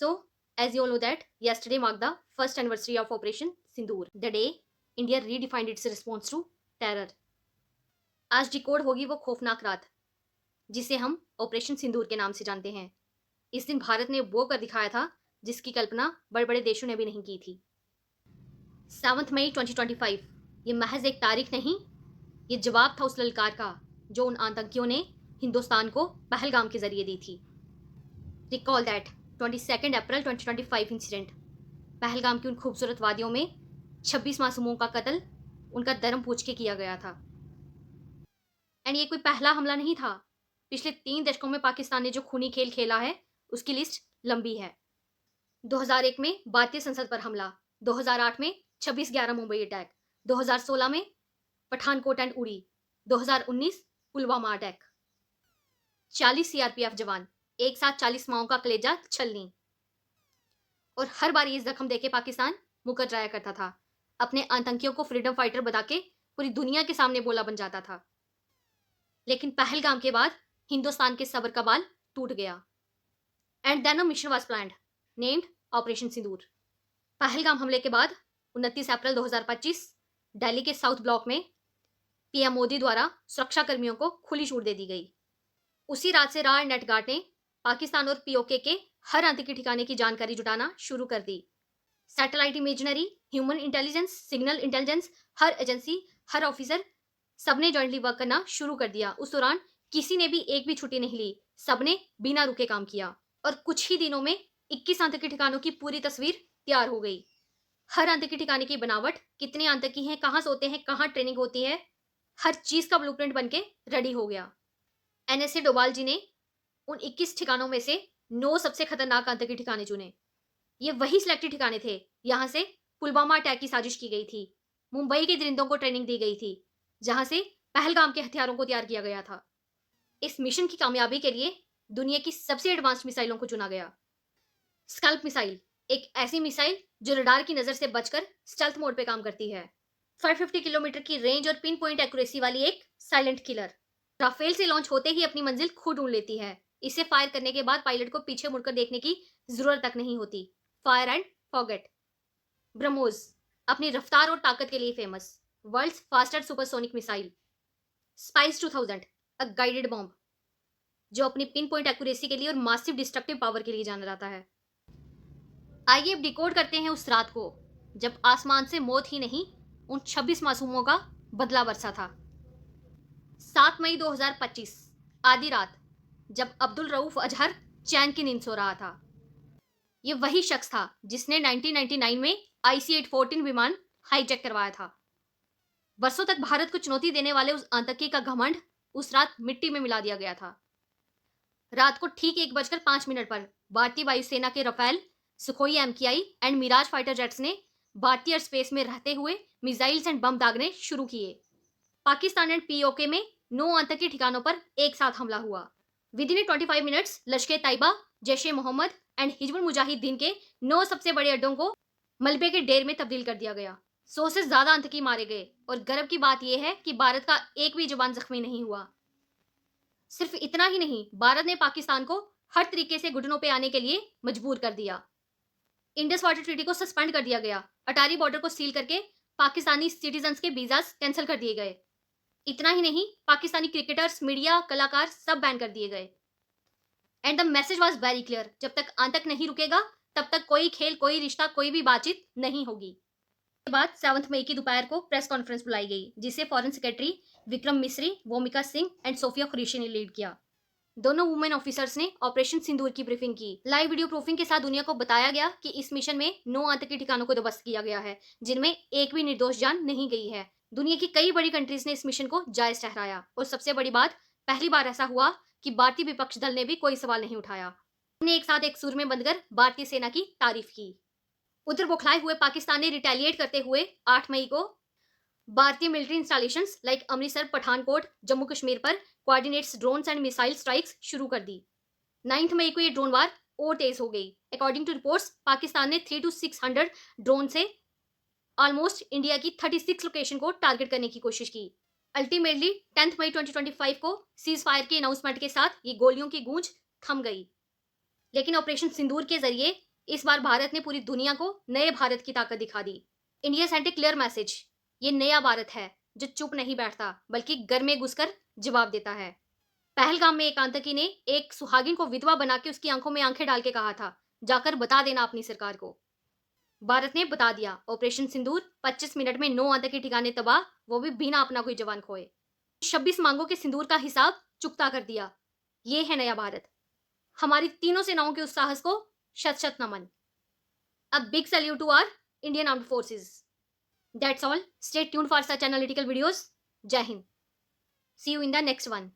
So, as you all know that yesterday marked the first anniversary of Operation Sindoor, the day India redefined its response to terror. आज decode होगी वो खौफनाक रात जिसे हम operation सिंदूर के नाम से जानते हैं। इस दिन भारत ने वो कर दिखाया था जिसकी कल्पना बड़े बड़े देशों ने भी नहीं की थी। 7 मई 2025 ये महज एक तारीख नहीं, ये जवाब था उस ललकार का जो उन आतंकियों ने हिंदुस्तान को पहलगाम के जरिए दी थी। Recall that 22 April 2025 incident. Pahalgam की उन खूबसूरत वादियों में 26 मासूमों का कत्ल उनका धर्म पूछ के किया गया था। एंड ये कोई पहला हमला नहीं था। पिछले 3 दशकों में पाकिस्तान ने जो खूनी खेल खेला है उसकी लिस्ट लंबी है। 2001 में भारतीय संसद पर हमला, 2008 में 26/11 मुंबई अटैक, 2016 में पठानकोट एंड उड़ी, 2019 पुलवामा अटैक। 40 सीआरपीएफ जवान, एक साथ 40 माओं का कलेजा छलनी। और हर बार ये जख्म देके पाकिस्तान मुकर जाया करता था, अपने आतंकियों को फ्रीडम फाइटर बता के पूरी दुनिया के सामने बोला बन जाता था। लेकिन पहलगाम के बाद हिंदुस्तान के सब्र का बाल टूट गया। And then a mission was planned named operation Sindoor. Pahalgam हमले के बाद 29 अप्रैल 2025 दिल्ली के साउथ ब्लॉक में पीएम मोदी द्वारा सुरक्षा कर्मियों को खुली छूट दे दी गई। उसी रात से रा नेट गार्ड ने पाकिस्तान और पीओके के हर आतंकी ठिकाने की जानकारी जुटाना शुरू कर दी। Satellite imaginary, human intelligence, signal intelligence, हर एजेंसी, हर ऑफिसर, सबने जॉइंटली वर्क करना शुरू कर दिया। उस दौरान किसी ने भी एक भी छुट्टी नहीं ली, सबने बिना रुके काम किया और कुछ ही दिनों में 21 आतंकी ठिकानों की पूरी तस्वीर तैयार हो गई। हर आतंकी ठिकाने की बनावट, कितने आतंकी हैं, कहाँ सोते हैं, कहाँ ट्रेनिंग होती है, हर चीज का ब्लूप्रिंट बनके रेडी हो गया। एनएसए डोभाल जी ने उन 21 ठिकानों में से 9 सबसे खतरनाक आतंकी ठिकाने चुने। ये वही सिलेक्टेड ठिकाने थे, यहां से पुलवामा अटैक की साजिश की गई थी, मुंबई के दरिंदों को ट्रेनिंग दी गई थी, जहां से पहलगाम के हथियारों को तैयार किया गया था। इस मिशन की कामयाबी के लिए दुनिया की सबसे एडवांस्ड मिसाइलों को चुना गया। स्कल्प मिसाइल, एक ऐसी मिसाइल जो रडार की नजर से बचकर स्टेल्थ मोड पे काम करती है। 550 किलोमीटर की रेंज और पिन पॉइंट एक्यूरेसी वाली एक साइलेंट किलर। राफेल से लॉन्च होते ही अपनी मंजिल खुद ढूंढ लेती है। इसे फायर करने के बाद पायलट को पीछे मुड़कर देखने की जरूरत तक नहीं होती। Fire and forget. ब्रह्मोस, अपनी रफ्तार और ताकत के लिए famous, world's fastest supersonic missile. Spice 2000, a guided bomb, जो अपनी पिन पॉइंट एक्यूरेसी के लिए और मासिव डिस्ट्रक्टिव पावर के लिए जाना जाता है। आइए अब डिकोड करते हैं उस रात को जब आसमान से मौत ही नहीं, उन 26 मासूमों का बदला बरसा था। 7 मई 2025 आधी रात, जब अब्दुल रऊफ अजहर चैन की नींद सो रहा था। ये वही शख्स था जिसने 1999 में IC-814 विमान हाईजैक करवाया था। वर्षों तक भारत को चुनौती देने वाले उस आतंकी का घमंड उस रात मिट्टी में मिला दिया गया था। रात को ठीक 1:05 पर भारतीय वायुसेना के Rafale, Sukhoi MKI and Mirage fighter jets ने भारतीय स्पेस में रहते हुए मिसाइल्स एंड बम दागने शुरू किए। पाकिस्तान एंड पीओके में 9 आतंकी ठिकानों पर एक साथ हमला हुआ। With in 25 minutes Lashkar Taiba, Jaish A Mohammad and Hizbul Mujahideen के 9 सबसे बड़े अड्डों को मलबे के ढेर में तब्दील कर दिया गया। 100 से ज्यादा आतंकी मारे गए और गर्व की बात यह है कि भारत का एक भी जवान जख्मी नहीं हुआ। सिर्फ इतना ही नहीं, भारत ने पाकिस्तान को हर तरीके से घुटनों पे आने के लिए मजबूर कर दिया। इंडस वाटर ट्रीटी को सस्पेंड कर दिया गया। अटारी बॉर्डर को सील करके पाकिस्तानी सिटीजन्स के वीजास कैंसिल कर दिए गए। इतना ही नहीं, पाकिस्तानी क्रिकेटर्स, मीडिया, कलाकार सब बैन कर दिए गए। And the message was very clear, जब तक आतंक नहीं रुकेगा तब तक कोई खेल, कोई रिश्ता, कोई भी बातचीत नहीं होगी। इसके बाद 7 मई की दोपहर को प्रेस कॉन्फ्रेंस बुलाई गई जिसे foreign secretary Vikram Misri, Vyomika Singh and Sofiya Qureshi ने लीड किया। दोनों वुमेन ऑफिसर्स ने ऑपरेशन सिंदूर की ब्रीफिंग की। लाइव वीडियो प्रूफिंग के साथ दुनिया को बताया गया कि इस मिशन में 9 आतंकी ठिकानों को ध्वस्त किया गया है, जिनमें एक भी निर्दोष जान नहीं गई है। दुनिया की कई बड़ी कंट्रीज ने इस मिशन को जायज ठहराया और सबसे बड़ी बात, पहली बार ऐसा हुआ कि भारतीय विपक्ष दल ने भी कोई सवाल नहीं उठाया। उन्हें एक साथ एक सुर में बंधकर भारतीय सेना की तारीफ की। उधर बौखलाए हुए पाकिस्तान ने रिटेलिएट करते हुए 8 मई को भारतीय military installations like Amritsar, Pathankot, Jammu Kashmir पर coordinates drones and missile strikes शुरू कर दी। 9 मई को ये ड्रोन वार और तेज हो गई। अकॉर्डिंग टू रिपोर्ट्स, पाकिस्तान ने 300 to 600 ड्रोन से ऑलमोस्ट इंडिया की 36 लोकेशन को टारगेट करने की कोशिश की। अल्टीमेटली 10 मई 2025 को सीज फायर के अनाउंसमेंट के साथ ये गोलियों की गूंज थम गई। लेकिन ऑपरेशन सिंदूर के जरिए इस बार भारत ने पूरी दुनिया को नए भारत की ताकत दिखा दी। इंडिया सेंड ए क्लियर मैसेज, ये नया भारत है जो चुप नहीं बैठता बल्कि घर में घुसकर जवाब देता है। पहलगाम में एक आतंकी ने एक सुहागिन को विधवा बना के उसकी आंखों में आंखें डाल के कहा था, जाकर बता देना अपनी सरकार को। भारत ने बता दिया, ऑपरेशन सिंदूर 25 मिनट में 9 आतंकी ठिकाने तबाह, वो भी बिना अपना कोई जवान खोए। 26 मांगों के सिंदूर का हिसाब चुकता कर दिया। ये है नया भारत। हमारी तीनों सेनाओं के उस साहस को शत शत नमन। A big salute to our Indian armed forces. That's all. Stay tuned for such analytical videos. जय Hind. See you in the next one.